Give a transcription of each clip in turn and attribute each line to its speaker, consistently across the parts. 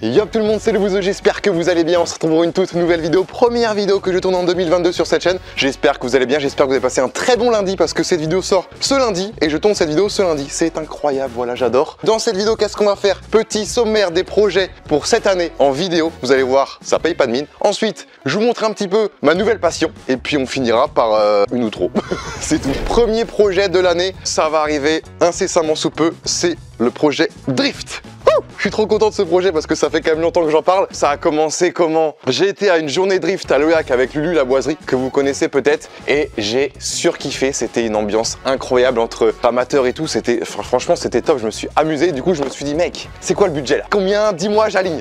Speaker 1: Yo tout le monde, c'est le Bouzeux, j'espère que vous allez bien. On se retrouve pour une toute nouvelle vidéo, première vidéo que je tourne en 2022 sur cette chaîne. J'espère que vous allez bien, j'espère que vous avez passé un très bon lundi parce que cette vidéo sort ce lundi et je tourne cette vidéo ce lundi. C'est incroyable, voilà, j'adore. Dans cette vidéo, qu'est-ce qu'on va faire? Petit sommaire des projets pour cette année en vidéo. Vous allez voir, ça paye pas de mine. Ensuite, je vous montre un petit peu ma nouvelle passion et puis on finira par une outro. C'est tout. Premier projet de l'année, ça va arriver incessamment sous peu, c'est le projet Drift. Je suis trop content de ce projet parce que ça fait quand même longtemps que j'en parle. Ça a commencé comment? J'ai été à une journée drift à l'Oyac avec Lulu la boiserie, que vous connaissez peut-être, et j'ai surkiffé. C'était une ambiance incroyable entre amateurs et tout. Franchement, c'était top. Je me suis amusé. Du coup, je me suis dit, mec, c'est quoi le budget là? Combien? Dis-moi, j'aligne.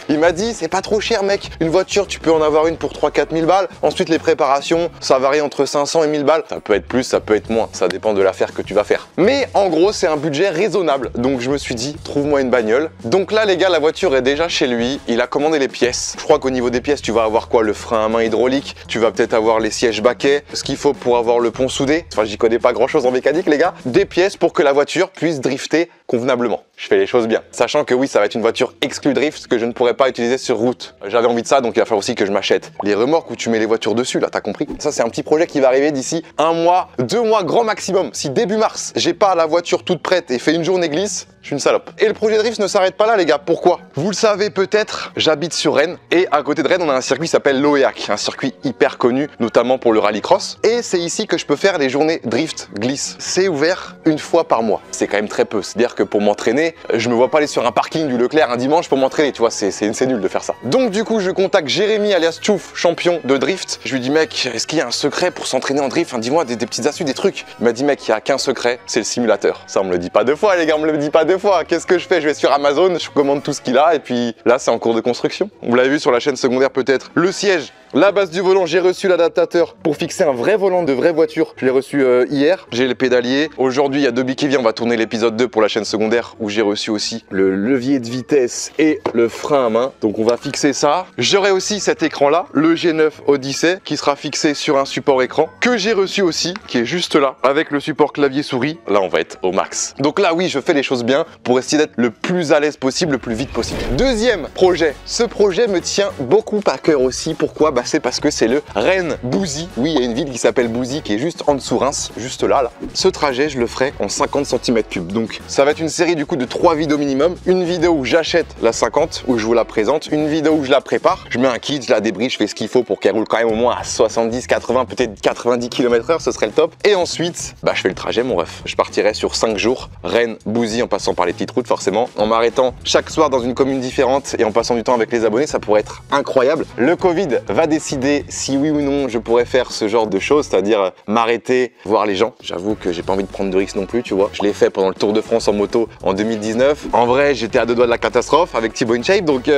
Speaker 1: Il m'a dit, c'est pas trop cher, mec. Une voiture, tu peux en avoir une pour 3-4 000 balles. Ensuite, les préparations, ça varie entre 500 et 1000 balles. Ça peut être plus, ça peut être moins. Ça dépend de l'affaire que tu vas faire. Mais en gros, c'est un budget raisonnable. Donc, je me suis dit, trouve-moi une bagnole. Donc là les gars, la voiture est déjà chez lui, il a commandé les pièces. Je crois qu'au niveau des pièces, tu vas avoir quoi? Le frein à main hydraulique, tu vas peut-être avoir les sièges baquets, ce qu'il faut pour avoir le pont soudé. Enfin, j'y connais pas grand chose en mécanique les gars. Des pièces pour que la voiture puisse drifter convenablement. Je fais les choses bien. Sachant que oui, ça va être une voiture exclue drift que je ne pourrais pas utiliser sur route. J'avais envie de ça, donc il va falloir aussi que je m'achète les remorques où tu mets les voitures dessus, là, t'as compris? Ça, c'est un petit projet qui va arriver d'ici 1 mois, 2 mois grand maximum. Si début mars, j'ai pas la voiture toute prête et fait une journée glisse, je suis une salope. Et le projet drift ne s'arrête pas là les gars, pourquoi? Vous le savez peut-être, j'habite sur Rennes et à côté de Rennes on a un circuit qui s'appelle l'Oyac, un circuit hyper connu notamment pour le rallycross, et c'est ici que je peux faire les journées drift glisse. C'est ouvert une fois par mois, c'est quand même très peu, c'est-à-dire que pour m'entraîner, je me vois pas aller sur un parking du Leclerc un dimanche pour m'entraîner, tu vois, c'est nul de faire ça. Donc du coup je contacte Jérémy alias Tchouf, champion de drift, je lui dis mec, est-ce qu'il y a un secret pour s'entraîner en drift? Enfin, dis-moi des petites astuces, des trucs. Il m'a dit mec, il y a qu'un secret, c'est le simulateur. Ça on me le dit pas deux fois les gars, on me le dit pas deux fois. Qu'est-ce que je fais? Je vais sur Amazon, je commande tout ce qu'il a et puis là c'est en cours de construction. Vous l'avez vu sur la chaîne secondaire peut-être. Le siège, la base du volant, j'ai reçu l'adaptateur pour fixer un vrai volant de vraie voiture. Je l'ai reçu hier, j'ai le pédalier. Aujourd'hui il y a Dobby qui vient, on va tourner l'épisode 2 pour la chaîne secondaire où j'ai reçu aussi le levier de vitesse et le frein à main. Donc on va fixer ça. J'aurai aussi cet écran là, le G9 Odyssey qui sera fixé sur un support écran que j'ai reçu aussi, qui est juste là, avec le support clavier souris. Là on va être au max. Donc là oui, je fais les choses bien pour essayer d'être le plus à l'aise possible, le plus vite possible. Deuxième projet. Ce projet me tient beaucoup à cœur aussi. Pourquoi? Bah c'est parce que c'est le Rennes-Bouzy. Oui, il y a une ville qui s'appelle Bouzy qui est juste en dessous Reims, juste là. Ce trajet, je le ferai en 50 cm3. Donc ça va être une série du coup de 3 vidéos minimum. Une vidéo où j'achète la 50, où je vous la présente. Une vidéo où je la prépare. Je mets un kit, je la débride, je fais ce qu'il faut pour qu'elle roule quand même au moins à 70, 80, peut-être 90 km/h, ce serait le top. Et ensuite, bah je fais le trajet mon ref. Je partirai sur 5 jours, Rennes-Bouzy en passant par les petites routes forcément, en m'arrêtant chaque soir dans une commune différente et en passant du temps avec les abonnés, ça pourrait être incroyable. Le Covid va décider si oui ou non je pourrais faire ce genre de choses, c'est-à-dire m'arrêter, voir les gens. J'avoue que j'ai pas envie de prendre de risques non plus, tu vois. Je l'ai fait pendant le Tour de France en moto en 2019. En vrai, j'étais à 2 doigts de la catastrophe avec Thibaut InShape, donc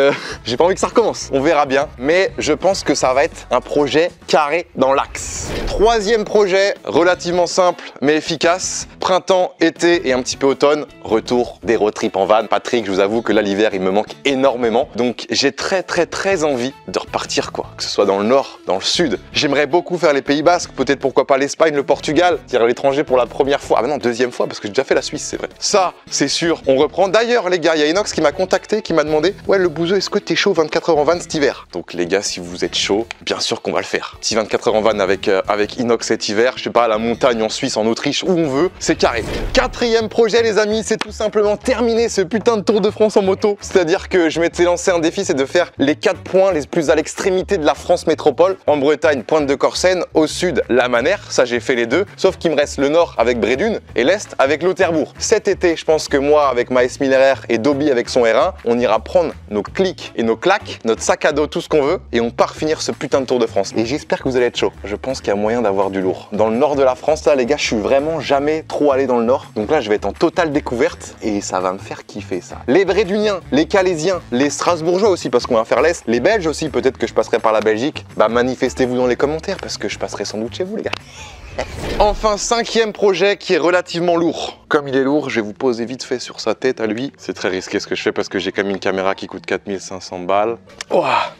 Speaker 1: j'ai pas envie que ça recommence. On verra bien, mais je pense que ça va être un projet carré dans l'axe. Troisième projet, relativement simple mais efficace. Printemps, été et un petit peu automne, retour des road trips en van. Patrick, je vous avoue que là l'hiver il me manque énormément, donc j'ai très envie de repartir quoi, que ce soit dans le nord, dans le sud. J'aimerais beaucoup faire les Pays Basques, peut-être pourquoi pas l'Espagne, le Portugal, tirer à l'étranger pour la première fois. Ah bah non, deuxième fois parce que j'ai déjà fait la Suisse, c'est vrai. Ça, c'est sûr, on reprend. D'ailleurs les gars, il y a Inox qui m'a contacté, qui m'a demandé ouais le Bouzeux, est-ce que t'es chaud 24 heures en van cet hiver? Donc les gars, si vous êtes chaud, bien sûr qu'on va le faire. Si 24 heures en van avec Inox cet hiver, je sais pas, à la montagne, en Suisse, en Autriche, où on veut, c'est carré. Quatrième projet les amis, c'est tout simplement terminer ce putain de Tour de France en moto. C'est-à-dire que je m'étais lancé un défi, c'est de faire les 4 points les plus à l'extrémité de la France métropole. En Bretagne, Pointe de Corsen, au sud, la Manère, ça j'ai fait les deux. Sauf qu'il me reste le nord avec Brédune et l'est avec Lauterbourg. Cet été, je pense que moi avec ma S1000 RR et Dobby avec son R1, on ira prendre nos clics et nos claques, notre sac à dos, tout ce qu'on veut, et on part finir ce putain de Tour de France. Et j'espère que vous allez être chaud. Je pense qu'il y a moyen d'avoir du lourd. Dans le nord de la France, là les gars, je suis vraiment jamais trop allé dans le nord. Donc là, je vais être en totale découverte et ça va me faire kiffer ça. Les Bréduniens, les Calaisiens, les Strasbourgeois aussi parce qu'on va faire l'Est, les Belges aussi, peut-être que je passerai par la Belgique. Bah manifestez-vous dans les commentaires parce que je passerai sans doute chez vous les gars. Enfin, 5e projet qui est relativement lourd. Comme il est lourd, je vais vous poser vite fait sur sa tête à lui. C'est très risqué ce que je fais parce que j'ai quand même une caméra qui coûte 4500 balles. Ouah.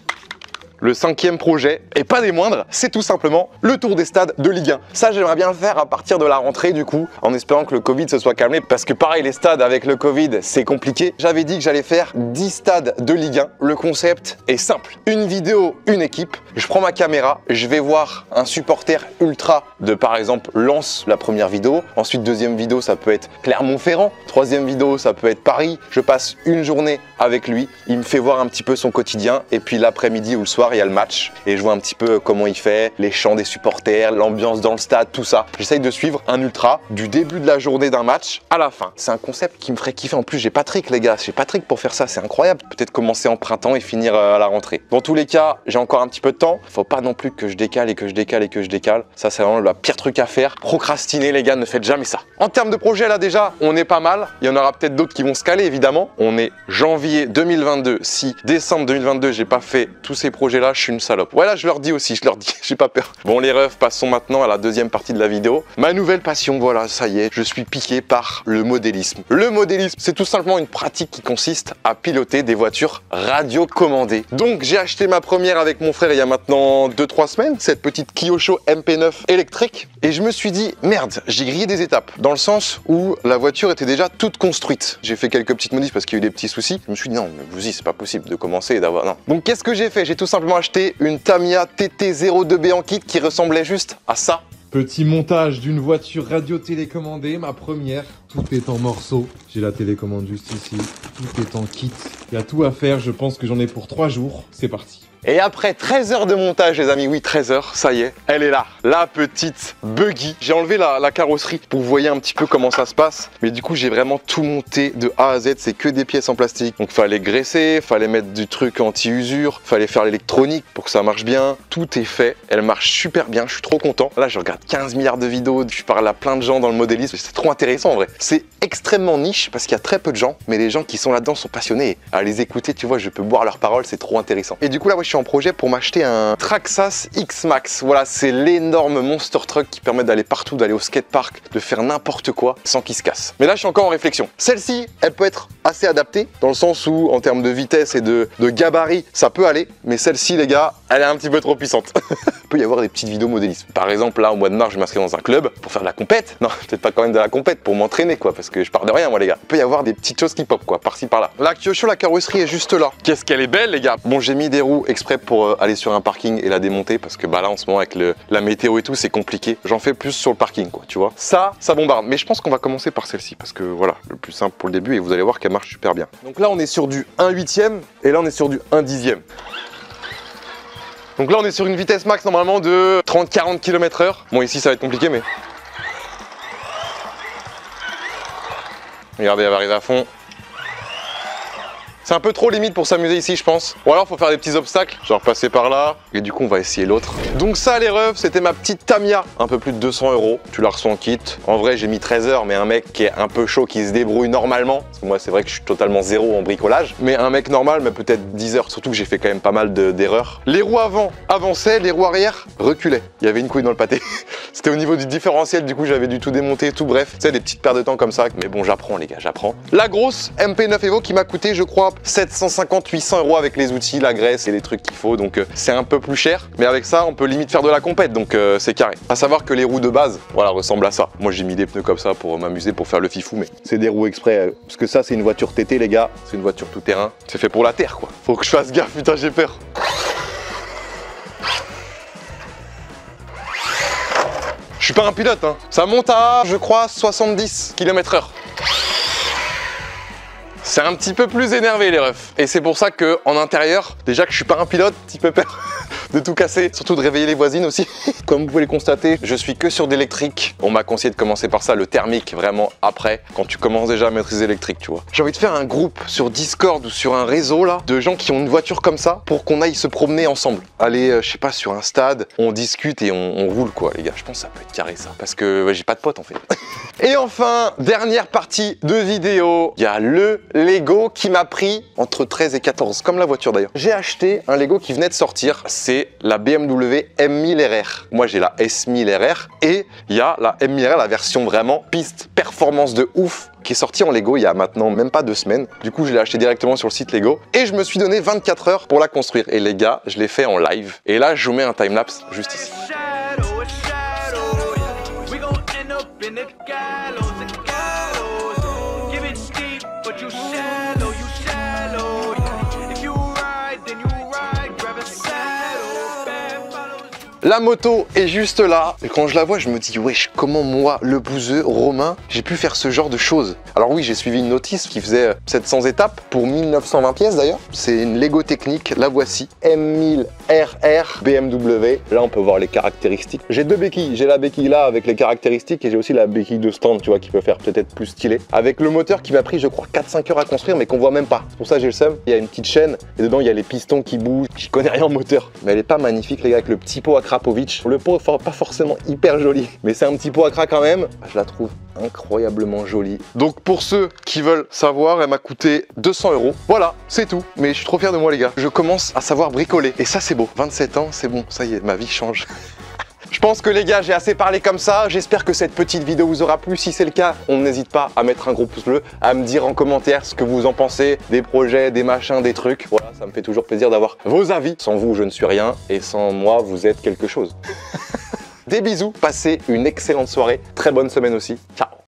Speaker 1: le 5e projet, et pas des moindres, c'est tout simplement le tour des stades de Ligue 1. Ça, j'aimerais bien le faire à partir de la rentrée du coup, en espérant que le Covid se soit calmé, parce que pareil, les stades avec le Covid, c'est compliqué. J'avais dit que j'allais faire 10 stades de Ligue 1. Le concept est simple. Une vidéo, une équipe. Je prends ma caméra, je vais voir un supporter ultra de par exemple Lens, la première vidéo. Ensuite, deuxième vidéo, ça peut être Clermont-Ferrand. Troisième vidéo, ça peut être Paris. Je passe une journée avec lui. Il me fait voir un petit peu son quotidien. Et puis l'après-midi ou le soir, il y a le match. Et je vois un petit peu comment il fait, les chants des supporters, l'ambiance dans le stade, tout ça. J'essaye de suivre un ultra du début de la journée d'un match à la fin. C'est un concept qui me ferait kiffer. En plus, j'ai Patrick, les gars. J'ai Patrick pour faire ça. C'est incroyable. Peut-être commencer en printemps et finir à la rentrée. Dans tous les cas, j'ai encore un petit peu de temps. Faut pas non plus que je décale et que je décale et que je décale. Ça, c'est vraiment le pire truc à faire. Procrastiner, les gars, ne faites jamais ça. En termes de projet, là, déjà, on est pas mal. Il y en aura peut-être d'autres qui vont se caler, évidemment. On est janvier 2022. Si décembre 2022, j'ai pas fait tous ces projets-là, je suis une salope. Voilà, je leur dis aussi, je leur dis, j'ai pas peur. Bon, les refs, passons maintenant à la deuxième partie de la vidéo. Ma nouvelle passion, voilà, ça y est, je suis piqué par le modélisme. Le modélisme, c'est tout simplement une pratique qui consiste à piloter des voitures radiocommandées. Donc, j'ai acheté ma première avec mon frère il y a maintenant 2-3 semaines, cette petite Kyosho MP9 électrique. Et je me suis dit, merde, j'ai grillé des étapes. Dans le sens où la voiture était déjà toute construite. J'ai fait quelques petites modifs parce qu'il y a eu des petits soucis. Je me suis dit, non, mais vous-y, c'est pas possible de commencer et d'avoir... Non. Donc, qu'est-ce que j'ai fait? J'ai tout simplement acheté une Tamiya TT02B en kit qui ressemblait juste à ça.
Speaker 2: Petit montage d'une voiture radio-télécommandée, ma première. Tout est en morceaux. J'ai la télécommande juste ici. Tout est en kit. Il y a tout à faire. Je pense que j'en ai pour 3 jours. C'est parti.
Speaker 1: Et après 13 heures de montage, les amis, oui 13 heures, ça y est, elle est là, la petite buggy. J'ai enlevé la carrosserie pour que vous voyez un petit peu comment ça se passe. Mais du coup, j'ai vraiment tout monté de A à Z, c'est que des pièces en plastique. Donc fallait graisser, fallait mettre du truc anti-usure, fallait faire l'électronique pour que ça marche bien. Tout est fait, elle marche super bien, je suis trop content. Là, je regarde 15 milliards de vidéos, je parle à plein de gens dans le modélisme, c'est trop intéressant en vrai. C'est extrêmement niche parce qu'il y a très peu de gens, mais les gens qui sont là-dedans sont passionnés. À les écouter, tu vois, je peux boire leurs paroles, c'est trop intéressant. Et du coup, là, je suis en projet pour m'acheter un Traxxas X-Max. Voilà, c'est l'énorme monster truck qui permet d'aller partout, d'aller au skatepark, de faire n'importe quoi sans qu'il se casse. Mais là, je suis encore en réflexion. Celle-ci, elle peut être assez adaptée dans le sens où, en termes de vitesse et de gabarit, ça peut aller. Mais celle-ci, les gars, elle est un petit peu trop puissante. Il peut y avoir des petites vidéos modélisme. Par exemple, là, au mois de mars, je m'inscris dans un club pour faire de la compète. Non, peut-être pas quand même de la compète, pour m'entraîner, quoi, parce que je pars de rien, moi, les gars. Il peut y avoir des petites choses qui pop, quoi, par-ci, par-là. La Kyosho, la carrosserie est juste là. Qu'est-ce qu'elle est belle, les gars. Bon, j'ai mis des roues exprès pour aller sur un parking et la démonter, parce que bah là, en ce moment, avec la météo et tout, c'est compliqué. J'en fais plus sur le parking, quoi, tu vois. Ça bombarde. Mais je pense qu'on va commencer par celle-ci, parce que voilà, le plus simple pour le début, et vous allez voir qu'elle marche super bien. Donc là, on est sur du 1/8e, et là, on est sur du 1/10e. Donc là, on est sur une vitesse max normalement de 30-40 km/h. Bon, ici, ça va être compliqué, mais... Regardez, elle va arriver à fond. C'est un peu trop limite pour s'amuser ici, je pense. Ou alors, faut faire des petits obstacles, genre passer par là. Et du coup, on va essayer l'autre. Donc ça, les refs, c'était ma petite Tamiya. Un peu plus de 200 €. Tu la reçois en kit. En vrai, j'ai mis 13 heures, mais un mec qui est un peu chaud, qui se débrouille normalement. Parce que moi, c'est vrai que je suis totalement zéro en bricolage. Mais un mec normal, mais peut-être 10 heures. Surtout que j'ai fait quand même pas mal d'erreurs. Les roues avant avançaient, les roues arrière reculaient. Il y avait une couille dans le pâté. C'était au niveau du différentiel, du coup, j'avais dû tout démonter, tout bref. Tu sais, des petites pertes de temps comme ça. Mais bon, j'apprends, les gars, j'apprends. La grosse MP9 Evo qui m'a coûté, je crois, 750-800 € avec les outils, la graisse et les trucs qu'il faut, donc c'est un peu plus cher, mais avec ça on peut limite faire de la compète, donc c'est carré. À savoir que les roues de base, voilà, ressemblent à ça. Moi j'ai mis des pneus comme ça pour m'amuser, pour faire le fifou, mais c'est des roues exprès, parce que ça c'est une voiture TT, les gars, c'est une voiture tout terrain, c'est fait pour la terre, quoi. Faut que je fasse gaffe, putain, j'ai peur. Je suis pas un pilote, hein. Ça monte à, je crois, 70 km/h. C'est un petit peu plus énervé, les refs. Et c'est pour ça que en intérieur, déjà que je suis pas un pilote, un petit peu peur de tout casser, surtout de réveiller les voisines aussi. Comme vous pouvez le constater, je suis que sur d'électrique. On m'a conseillé de commencer par ça, le thermique, vraiment après, quand tu commences déjà à maîtriser l'électrique, tu vois. J'ai envie de faire un groupe sur Discord ou sur un réseau là, de gens qui ont une voiture comme ça, pour qu'on aille se promener ensemble. Aller, je sais pas, sur un stade, on discute et on roule, quoi, les gars. Je pense que ça peut être carré, ça. Parce que ouais, j'ai pas de potes, en fait. Et enfin, dernière partie de vidéo, il y a le Lego qui m'a pris entre 13 et 14, comme la voiture d'ailleurs. J'ai acheté un Lego qui venait de sortir, c'est la BMW M1000RR. Moi j'ai la S1000RR et il y a la M1000RR, la version vraiment piste performance de ouf, qui est sorti en Lego il y a maintenant même pas 2 semaines. Du coup, je l'ai acheté directement sur le site Lego et je me suis donné 24 heures pour la construire. Et les gars, je l'ai fait en live. Et là, je vous mets un timelapse juste ici. La moto est juste là, et quand je la vois, je me dis, wesh, comment moi, le bouseux, Romain, j'ai pu faire ce genre de choses? Alors oui, j'ai suivi une notice qui faisait 700 étapes, pour 1920 pièces d'ailleurs. C'est une Lego Technique, la voici, M1000RR BMW. Là, on peut voir les caractéristiques. J'ai 2 béquilles, j'ai la béquille là avec les caractéristiques, et j'ai aussi la béquille de stand, tu vois, qui peut faire peut-être plus stylé. Avec le moteur qui m'a pris, je crois, 4-5 heures à construire, mais qu'on voit même pas. C'est pour ça que j'ai le seum. Il y a une petite chaîne, et dedans, il y a les pistons qui bougent. J'y connais rien en moteur, mais elle est pas magnifique, les gars, avec le petit pot à Krapovic. Le pot pas forcément hyper joli, mais c'est un petit pot à cra quand même. Je la trouve incroyablement jolie. Donc pour ceux qui veulent savoir, elle m'a coûté 200 €. Voilà, c'est tout. Mais je suis trop fier de moi, les gars. Je commence à savoir bricoler. Et ça, c'est beau. 27 ans, c'est bon. Ça y est, ma vie change. Je pense que les gars, j'ai assez parlé comme ça. J'espère que cette petite vidéo vous aura plu. Si c'est le cas, on n'hésite pas à mettre un gros pouce bleu, à me dire en commentaire ce que vous en pensez, des projets, des machins, des trucs. Voilà, ça me fait toujours plaisir d'avoir vos avis. Sans vous, je ne suis rien. Et sans moi, vous êtes quelque chose. Des bisous, passez une excellente soirée. Très bonne semaine aussi. Ciao.